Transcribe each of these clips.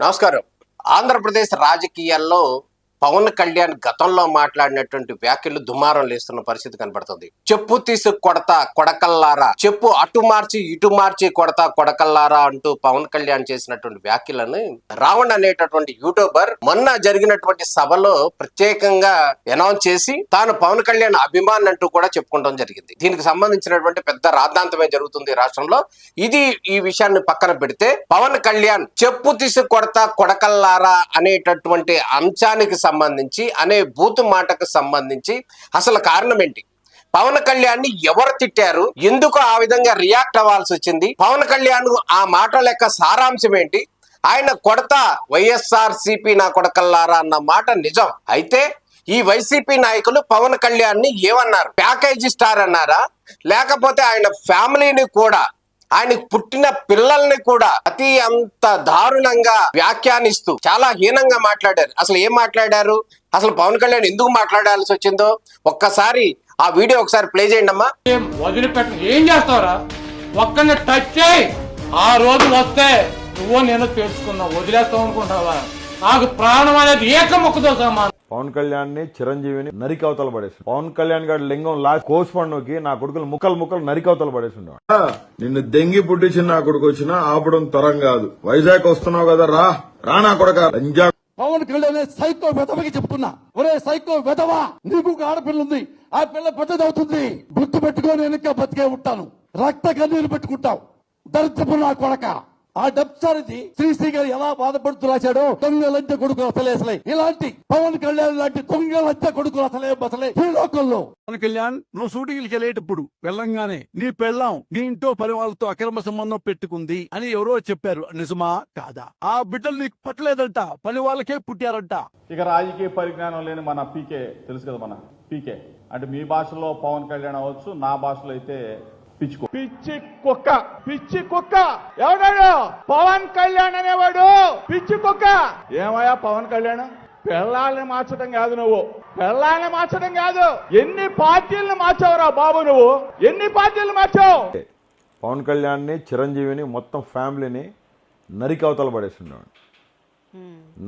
నమస్కారం. ఆంధ్రప్రదేశ్ రాజకీయాల్లో పవన్ కళ్యాణ్ గతంలో మాట్లాడినటువంటి వ్యాఖ్యలు దుమారం లేస్తున్న పరిస్థితి కనబడుతుంది. చెప్పు తీసి కొడతా కొడకల్లారా, చెప్పు అటు మార్చి ఇటు మార్చి కొడతా కొడకల్లారా అంటూ పవన్ కళ్యాణ్ చేసినటువంటి వ్యాఖ్యలను రావణ్ అనేటటువంటి యూట్యూబర్ మొన్న జరిగినటువంటి సభలో ప్రత్యేకంగా అనౌన్స్ చేసి తాను పవన్ కళ్యాణ్ అభిమాని అంటూ కూడా చెప్పుకోవడం జరిగింది. దీనికి సంబంధించినటువంటి పెద్ద రాద్ధాంతమే జరుగుతుంది రాష్ట్రంలో. ఈ విషయాన్ని పక్కన పెడితే పవన్ కళ్యాణ్ చెప్పు తీసి కొడతా కొడకల్లారా అనేటటువంటి అంశానికి సంబంధించి అనే బూతు మాటకు సంబంధించి అసలు కారణం ఏంటి? పవన్ కళ్యాణ్ ని ఎవరు తిట్టారు? ఎందుకు ఆ విధంగా రియాక్ట్ అవ్వాల్సి వచ్చింది? పవన్ కళ్యాణ్ ఆ మాటల యొక్క సారాంశం ఏంటి? ఆయన కొడతా వైఎస్ఆర్సీపీ నా కొడకల్లారా అన్న మాట నిజం అయితే ఈ వైసీపీ నాయకులు పవన్ కళ్యాణ్ ని ఏమన్నారు? ప్యాకేజీ స్టార్ అన్నారా? లేకపోతే ఆయన ఫ్యామిలీని కూడా, ఆయనకు పుట్టిన పిల్లల్ని కూడా అతి అంత దారుణంగా వ్యాఖ్యానిస్తూ చాలా హీనంగా మాట్లాడారు. అసలు ఏం మాట్లాడారు? అసలు పవన్ కళ్యాణ్ ఎందుకు మాట్లాడాల్సి వచ్చిందో ఒక్కసారి ఆ వీడియో ఒకసారి ప్లే చేయండి అమ్మా. వదిలిపెట్ట ఏం చేస్తావురా? ఒక్కరిని టచ్ చేయి, ఆ రోజు వస్తే నువ్వు నేను తెలుసుకున్నావు. వదిలేస్తావు అనుకుంటావా? నాకు ప్రాణం అనేది ఏకముఖతో సమానం. పవన్ కళ్యాణ్ ని చిరంజీవిని నరికవతల పడేసి, పవన్ కళ్యాణ్ గారి లింగం లాస్ట్ కోచ్ పండుకి నా కొడుకులు ముక్కలు నరికవతల పడేసి ఉండేవాడు. నిన్ను దెంగి పుట్టించిన నా కొడుకు వచ్చినా ఆపడం తరం కాదు. వైజాగ్ వస్తున్నావు కదా, రా నా కొడక. పవన్ కళ్యాణ్ సైకో వెధవకి చెప్తున్నా, ఒరే సైకో వెధవా, నీకు ఆడపిల్ల ఉంది, ఆ పిల్ల పెద్దదవుతుంది, గుర్తు పెట్టుకొని వెనక బతికే ఉంటాను, రక్త కన్నీరు పెట్టుకుంటావు, దరిద్రపు నా కొడక. ఆ డబ్సారిది శ్రీశ్రీ గారు ఎలా బాధపడుతూ రాశాడో, దొంగలంటే కొడుకులు అసలే ఇలాంటి పవన్ కళ్యాణ్ లాంటి దొంగలంటే కొడుకులు అసలే ఈ లోకంలో. పవన్ కళ్యాణ్, నువ్వు షూటింగ్కి వెళ్ళేటప్పుడు వెళ్ళంగానే నీ పెళ్ళాం నీ ఇంట్లో పని వాళ్ళతో అక్రమ సంబంధం పెట్టుకుంది అని ఎవరో చెప్పారు, నిజమా కాదా? ఆ బిడ్డలు నీకు పట్టలేదంట, పని వాళ్ళకే పుట్టారంట. ఇక రాజకీయ పరిజ్ఞానం లేని మన పీకే తెలుసు కదా, మన పీకే అంటే మీ భాషలో పవన్ కళ్యాణ్ అవ్వచ్చు, నా భాషలో అయితే పిచ్చి కుక్క ఎవడాడు? పవన్ కళ్యాణ్ అనేవాడు పిచ్చి కుక్క. ఏమయ్యా పవన్ కళ్యాణ్, పెళ్ళాలని మార్చడం కాదు, నువ్వు పెళ్ళాలని మార్చడం కాదు, ఎన్ని పార్టీలను మార్చావురా బాబు, నువ్వు ఎన్ని పార్టీలు మార్చావు? పవన్ కళ్యాణ్ ని చిరంజీవిని మొత్తం ఫ్యామిలీని నరికవతల పడేసి ఉండేవాడు.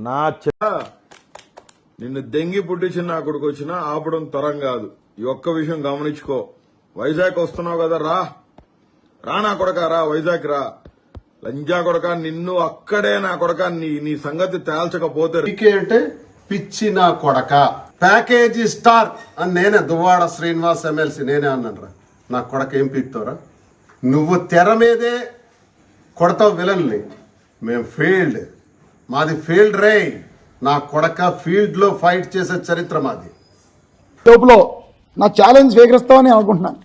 నా నిన్ను దెంగి పుట్టించిన నా కొడుకు వచ్చినా ఆపడం తరం కాదు. ఈ ఒక్క విషయం గమనించుకో. వైజాగ్ వస్తున్నావు కదా, రా నా కొడక, వైజాగ్ రా. లంజా కొడక, నిన్ను అక్కడే నా కొడక, నీ సంగతి తేల్చకపోతే అంటే పిచ్చి నా కొడక, ప్యాకేజీ స్టార్ అని నేనే, దువ్వాడ శ్రీనివాస్ ఎమ్మెల్సీ నేనే అన్నాను. నా కొడక ఏం పీక్తావురా? నువ్వు తెర మీదే కొడతావు విలన్ని, మేము ఫీల్డ్, మాది ఫీల్డ్ రే నా కొడక. ఫీల్డ్ లో ఫైట్ చేసే చరిత్ర మాది. లోపల నా ఛాలెంజ్ స్వీకరిస్తావని అనుకుంటున్నాను.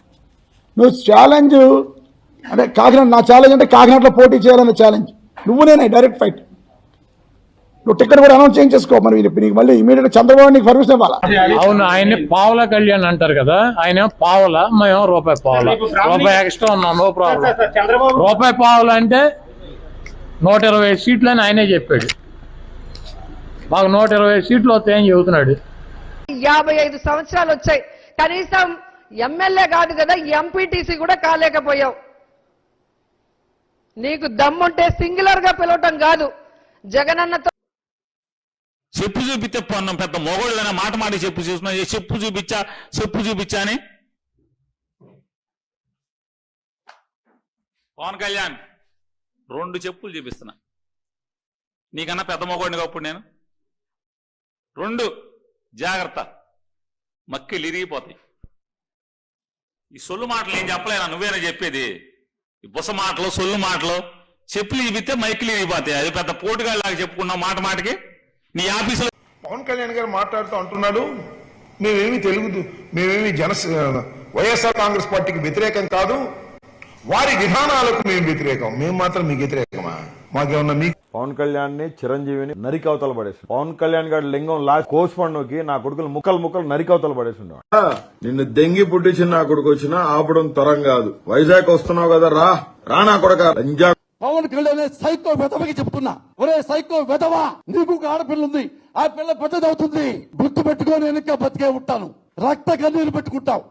నువ్వు ఛాలెంజ్ అంటే కాకినాడ, నా ఛాలెంజ్ అంటే కాకినాడలో పోటీ చేయాలన్న ఛాలెంజ్. నువ్వు నేనే డైరెక్ట్ ఫైట్. నువ్వు టికెట్ కూడా అనౌన్స్ చేయించేసుకో. మరి నీకు మళ్ళీ ఇమీడియట్ చంద్రబాబు నీకు పర్మిషన్ ఇవ్వాలా? అవును, ఆయన పావుల కళ్యాణ్ అంటారు కదా, ఆయన పావుల, మేము రూపాయి పావుల, రూపాయి ఎక్స్ట్రా ఉన్నాం, నో ప్రాబ్లం. రూపాయి పావుల అంటే 120 సీట్లు అని ఆయనే చెప్పాడు. మాకు 120 సీట్లు వస్తాయని చెబుతున్నాడు. 55 సంవత్సరాలు వచ్చాయి, కనీసం ఎమ్మెల్యే కాదు కదా, ఎంపీటీసీ కూడా కాలేకపోయావు. నీకు దమ్ముంటే సింగులర్ గా పిలవటం కాదు, జగనన్నతో చెప్పు చూపిస్తే పొన్నం పెద్ద మొగోళ్ళైనా మాట మాడి చూస్తున్నా, చెప్పు చూపించా అని. పవన్ కళ్యాణ్ 2 చెప్పులు చూపిస్తున్నా, నీకన్నా పెద్ద మొగోడిని అప్పుడు నేను. 2 జాగ్రత్త, మక్కిలు ఇరిగిపోతాయి. ఈ సొల్లు మాటలు ఏం చెప్పలేనా, నువ్వేనా చెప్పేది? ఈ బుస మాటలు, సొల్లు మాటలు, చెప్పులు ఇవితే మైకిలు ఇరిగిపోతాయి. అది పెద్ద పోటుగాళ్ళలాగా చెప్పుకున్నావు మాటకి. నీ ఆఫీసులో పవన్ కళ్యాణ్ గారు మాట్లాడుతూ అంటున్నాడు, మేమేమి వైఎస్ఆర్ కాంగ్రెస్ పార్టీకి వ్యతిరేకం కాదు, వారి విధానాలకు మేము వ్యతిరేకం. మేము మాత్రం మీకు వ్యతిరేకమా? మాకేమన్నా మీ పవన్ కళ్యాణ్ ని చిరంజీవిని నరికవతల పడేసి, పవన్ కళ్యాణ్ గారి లింగం లాస్ట్ కోచ్ పండుకి నా కొడుకులు ముక్కలు నరికవతల పడేసి ఉండేవాడు. నిన్ను దెంగి పుట్టించిన నా కొడుకు వచ్చినా ఆపడం తరం కాదు. వైజాగ్ వస్తున్నావు కదా, రా నా కొడక. లంజా పవన్ కళ్యాణ్ సైకో వెధవకి చెప్తున్నా, ఒరే సైకో వెధవా, నీకు ఆడపిల్ల ఉంది, ఆ పిల్ల పెద్దదవుతుంది, గుర్తు పెట్టుకొని వెనక బతికే ఉంటాను, రక్త కన్నీరు పెట్టుకుంటావు,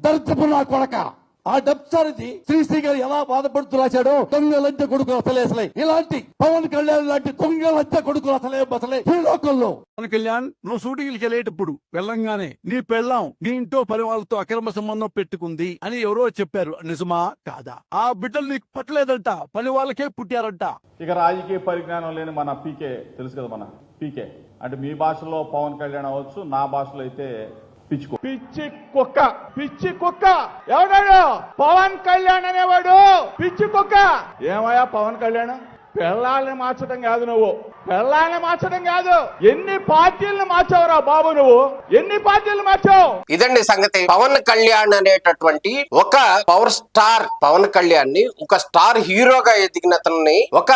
దరిద్రపు నా కొడక. ఆ డబ్సారిది శ్రీశ్రీ గారు ఎలా బాధపడుతూ రాశాడో దొంగలంటే కొడుకులు అసలే ఇలాంటి పవన్ కళ్యాణ్ లాంటి దొంగలంటే కొడుకులు అసలే ఈ లోకంలో. పవన్ కళ్యాణ్ నువ్వు షూటింగ్కి వెళ్ళేటప్పుడు వెళ్ళంగానే నీ పెళ్ళాం నీ ఇంట్లో పని వాళ్ళతో అక్రమ సంబంధం పెట్టుకుంది అని ఎవరో చెప్పారు, నిజమా కాదా? ఆ బిడ్డలు నీకు పట్టలేదంట, పని వాళ్ళకే పుట్టారంట. ఇక రాజకీయ పరిజ్ఞానం లేని మన పీకే తెలుసు కదా, మన పీకే అంటే మీ భాషలో పవన్ కళ్యాణ్ అవ్వచ్చు, నా భాషలో అయితే పిచ్చి కుక్క. పిచ్చి కుక్క ఎవడాడు? పవన్ కళ్యాణ్ అనేవాడు పిచ్చి కుక్క. ఏమయ్యా పవన్ కళ్యాణ్, పెళ్ళాలని మార్చడం కాదు నువ్వు, పెళ్ళాలని మార్చడం కాదు, ఎన్ని పార్టీలను మార్చావురా బాబు నువ్వు, ఎన్ని పార్టీలు మార్చావు? ఇదండి సంగతి. పవన్ కళ్యాణ్ అనేటటువంటి ఒక పవర్ స్టార్ పవన్ కళ్యాణ్ ని, ఒక స్టార్ హీరోగా ఎదిగినతన్ని, ఒక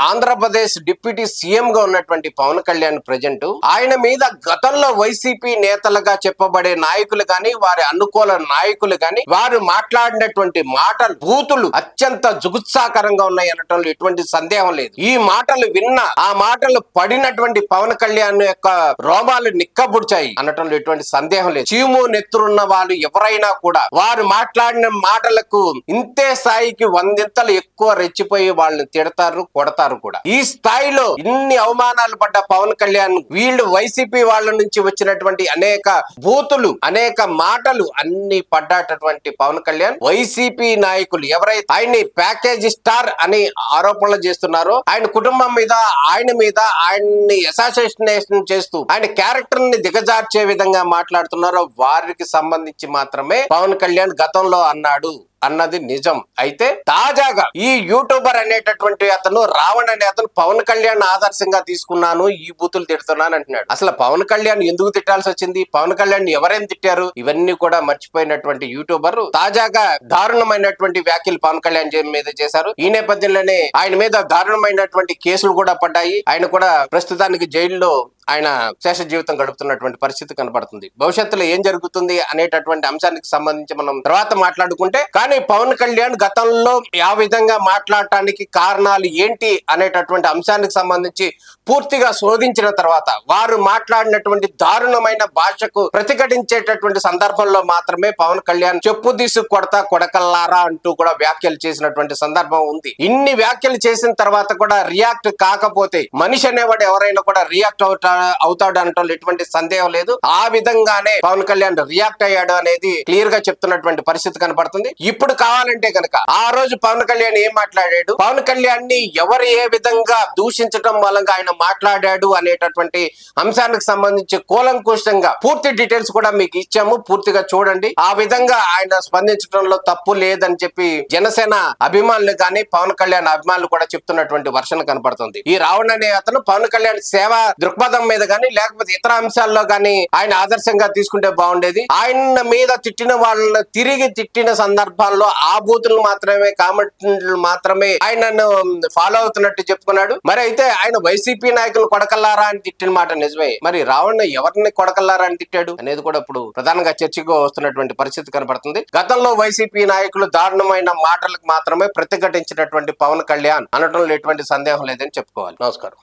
ఆంధ్రప్రదేశ్ డిప్యూటీ సీఎం గా ఉన్నటువంటి పవన్ కళ్యాణ్ ప్రజెంట్ ఆయన మీద గతంలో వైసీపీ నేతలుగా చెప్పబడే నాయకులు గాని, వారి అనుకూల నాయకులు గాని, వారు మాట్లాడినటువంటి మాటలు, బూతులు అత్యంత జుగుత్సాకరంగా ఉన్నాయి అనటంలో ఎటువంటి సందేహం లేదు. ఈ మాటలు విన్న, ఆ మాటలు పడినటువంటి పవన్ కళ్యాణ్ యొక్క రోమాలు నిక్కబుడ్చాయి అనటంలో ఎటువంటి సందేహం లేదు. చీము నెత్తురున్న వాళ్ళు ఎవరైనా కూడా వారు మాట్లాడిన మాటలకు ఇంతే స్థాయికి 100 ఎక్కువ రెచ్చిపోయి వాళ్ళని తిడతారు, కొడతారు కూడా. ఈ స్థాయిలో ఇన్ని అవమానాలు పడ్డ పవన్ కళ్యాణ్ వీళ్ళు వైసీపీ వాళ్ళ నుంచి వచ్చినటువంటి అనేక బూతులు, అనేక మాటలు అన్ని పడ్డటువంటి పవన్ కళ్యాణ్ వైసీపీ నాయకులు ఎవరైతే ఆయన్ని ప్యాకేజీ స్టార్ అని ఆరోపణలు చేస్తున్నారో, ఆయన కుటుంబం మీద, ఆయన మీద ఆయన్ని అసాసినేషన్ చేస్తూ ఆయన క్యారెక్టర్ ని దిగజార్చే విధంగా మాట్లాడుతున్నారో వారికి సంబంధించి మాత్రమే పవన్ కళ్యాణ్ గతంలో అన్నాడు అన్నది నిజం. అయితే తాజాగా ఈ యూట్యూబర్ అనేటటువంటి అతను, రావణ్ అనే అతను, పవన్ కళ్యాణ్ ఆదర్శంగా తీసుకున్నాను, ఈ బూతులు తిడుతున్నాను అంటున్నాడు. అసలు పవన్ కళ్యాణ్ ఎందుకు తిట్టాల్సి వచ్చింది, పవన్ కళ్యాణ్ ఎవరేం తిట్టారు, ఇవన్నీ కూడా మర్చిపోయినటువంటి యూట్యూబర్ తాజాగా దారుణమైనటువంటి వ్యాఖ్యలు పవన్ కళ్యాణ్ మీద చేశారు. ఈ నేపథ్యంలోనే ఆయన మీద దారుణమైనటువంటి కేసులు కూడా పడ్డాయి. ఆయన కూడా ప్రస్తుతానికి జైల్లో ఆయన శేష జీవితం గడుపుతున్నటువంటి పరిస్థితి కనబడుతుంది. భవిష్యత్తులో ఏం జరుగుతుంది అనేటటువంటి అంశానికి సంబంధించి మనం తర్వాత మాట్లాడుకుంటే, కానీ పవన్ కళ్యాణ్ గతంలో ఆ విధంగా మాట్లాడటానికి కారణాలు ఏంటి అనేటటువంటి అంశానికి సంబంధించి పూర్తిగా శోధించిన తర్వాత వారు మాట్లాడినటువంటి దారుణమైన భాషకు ప్రతిఘటించేటటువంటి సందర్భంలో మాత్రమే పవన్ కళ్యాణ్ చెప్పు తీసు కొడతా కొడకల్లారా అంటూ కూడా వ్యాఖ్యలు చేసినటువంటి సందర్భం ఉంది. ఇన్ని వ్యాఖ్యలు చేసిన తర్వాత కూడా రియాక్ట్ కాకపోతే మనిషి అనేవాడు ఎవరైనా కూడా రియాక్ట్ అవుతాడు అనటంలో ఎటువంటి సందేహం లేదు. ఆ విధంగానే పవన్ కళ్యాణ్ రియాక్ట్ అయ్యాడు అనేది క్లియర్ గా చెప్తున్నటువంటి పరిస్థితి కనపడుతుంది. ఇప్పుడు కావాలంటే కనుక ఆ రోజు పవన్ కళ్యాణ్ ఏం మాట్లాడాడు, పవన్ కళ్యాణ్ ని ఎవరు ఏ విధంగా దూషించడం మూలంగా ఆయన మాట్లాడాడు అనేటటువంటి అంశానికి సంబంధించి కూలంకుషంగా పూర్తి డీటెయిల్స్ కూడా మీకు ఇచ్చాము, పూర్తిగా చూడండి. ఆ విధంగా ఆయన స్పందించడంలో తప్పు లేదని చెప్పి జనసేన అభిమానులు కానీ, పవన్ కళ్యాణ్ అభిమానులు కూడా చెప్తున్నటువంటి వర్షన్ కనపడుతుంది. ఈ రావణ్ అనే అతను పవన్ కళ్యాణ్ సేవా దృక్పథం మీద కానీ, లేకపోతే ఇతర అంశాల్లో కానీ ఆయన ఆదర్శంగా తీసుకుంటే బాగుండేది. ఆయన మీద తిట్టిన వాళ్ళని తిరిగి తిట్టిన సందర్భాల్లో ఆ బూతులు మాత్రమే, కామెంట్లు మాత్రమే ఆయనను ఫాలో అవుతున్నట్టు చెప్పుకున్నాడు. మరి అయితే ఆయన వైసీపీ నాయకులు కొడకల్లారా అని తిట్టిన మాట నిజమే. మరి రావణ్ ఎవరిని కొడకల్లారా అని తిట్టాడు అనేది కూడా ఇప్పుడు ప్రధానంగా చర్చగా వస్తున్నటువంటి పరిస్థితి కనబడుతుంది. గతంలో వైసీపీ నాయకులు దారుణమైన మాటలకు మాత్రమే ప్రతిఘటించినటువంటి పవన్ కళ్యాణ్ అనటంలో ఎటువంటి సందేహం లేదని చెప్పుకోవాలి. నమస్కారం.